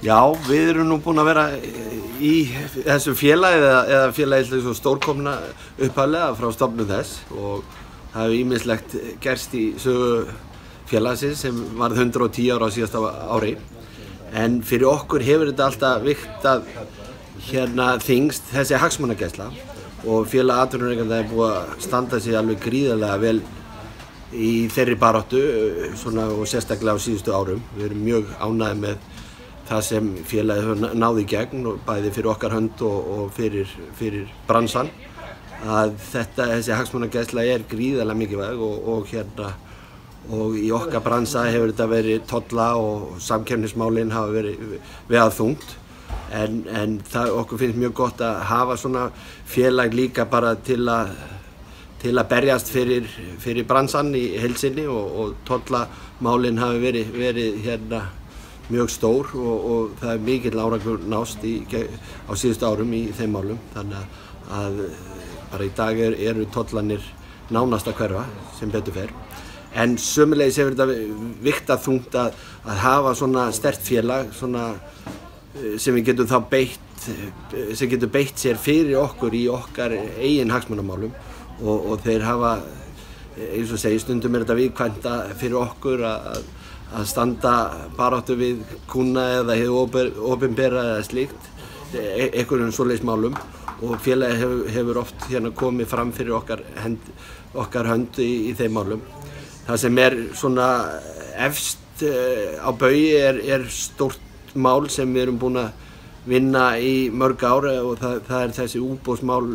Já, við erum nú búin að vera í þessu félagi eða félagi svo stórkomna upphaflega frá stofnun þess og það hefur ýmislegt gerst í sögu félagsins sem varð 110 ára á síðasta ári. En fyrir okkur hefur þetta alltaf vigtað þyngst þessi hagsmunagæsla og félag atvinnurekenda er búið að standa sig alveg gríðarlega vel í þeirri baráttu og sérstaklega á síðustu árum. Við erum mjög ánægðir með það sem félagið hefur náð í gegn og bæði fyrir okkar hönd og fyrir bransan að þessi hagsmunagæsla er gríðarlega mikilvæg og í okkar bransa hefur þetta verið tolla og samkeppnismálin hafa verið veðþungt en okkur finnst mjög gott að hafa svona félag líka bara til að berjast fyrir bransan í heild sinni og tollamálin hafi verið mjög stór og það er mikill árangur nást á síðustu árum í þeim málum þannig að bara í dag eru tollanir nánast að hverfa sem betur fer. En sömuleiðis hefur þetta vigtað þungt að hafa svona sterkt félag sem við getum þá beitt sér fyrir okkur í okkar eigin hagsmunamálum og þeir hafa, eins og segi, stundum er þetta viðkvæmt fyrir okkur að standa baráttu við kúnna eða hið opinbera eða slíkt, einhverjum svoleiðis málum og félagið hefur oft komið fram fyrir okkar hönd í þeim málum. Það sem er svona efst á baugi er stórt mál sem við erum búin að vinna í mörg ár og það er þessi útboðsmál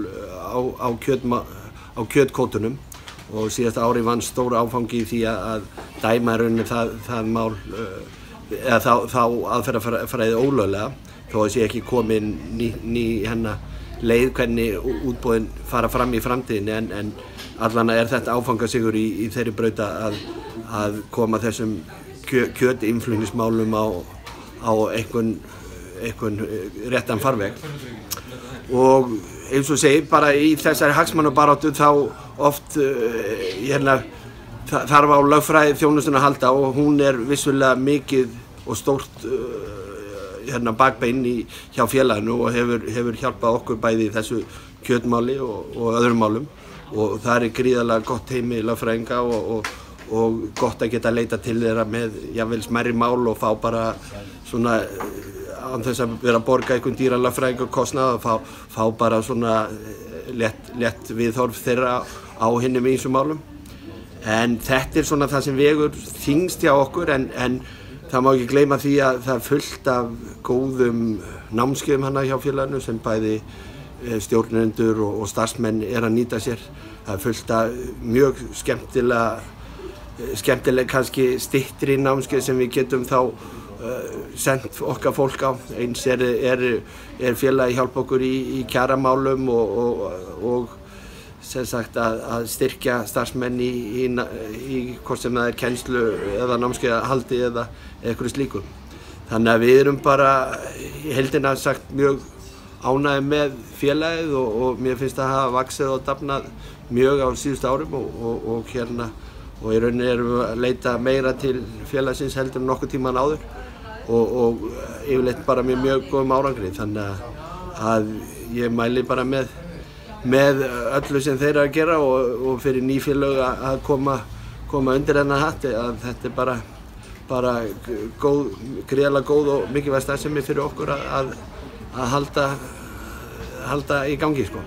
á kjötkvótunum og síðasta ári vann stór áfangi í því að dæma í rauninni það mál eða þá aðferðafræði ólöglega þó að sé ekki komin ný leið hvernig útboðin fara fram í framtíðinni en allan er þetta áfangasigur í þeirri braut að koma þessum kjötinnflutningsmálum á einhvern réttan farveg og eins og segi bara í þessari hagsmunabaráttu þá oft þarf á lögfræði þjónustuna að halda og hún er vissulega mikið og stórt bakbein hjá félaginu og hefur hjálpað okkur bæði í þessu kjötmáli og öðrum málum og það er gríðarlega gott teymi lögfræðinga og gott að geta leita til þeirra með jafnvel smærri mál og fá bara svona án þess að vera að borga einhvern dýran lögfræðingakostnað og fá bara svona létt viðhorf þeirra á hinum ýmsum málum. En þetta er svona það sem vegur þyngst hjá okkur en það má ekki gleyma því að það er fullt af góðum námskeiðum hjá félaginu sem bæði stjórnendur og starfsmenn að nýta sér. Það er fullt af mjög skemmtileg kannski styttri námskeið sem við getum þá sendt okkar fólk á. Eins er félagi hjálpa okkur í kjaramálum og sem sagt að styrkja starfsmenn í hvort sem það er kennslu eða námskeiðahaldi eða eitthvað slíku. Þannig að við erum bara í heildina sagt mjög ánægðir með félagið og mér finnst það hafa vaxið og dafnað mjög á síðustu árum og í rauninni erum við að leita meira til félagsins heldur en nokkuð tíman áður og yfirleitt bara með mjög góðum árangri þannig að ég mæli bara með öllu sem þeir að gera og fyrir ný félög að koma undir þennan hatt að þetta er bara gríðarlega góð og mikilvæg starfsemi fyrir okkur að halda í gangi sko.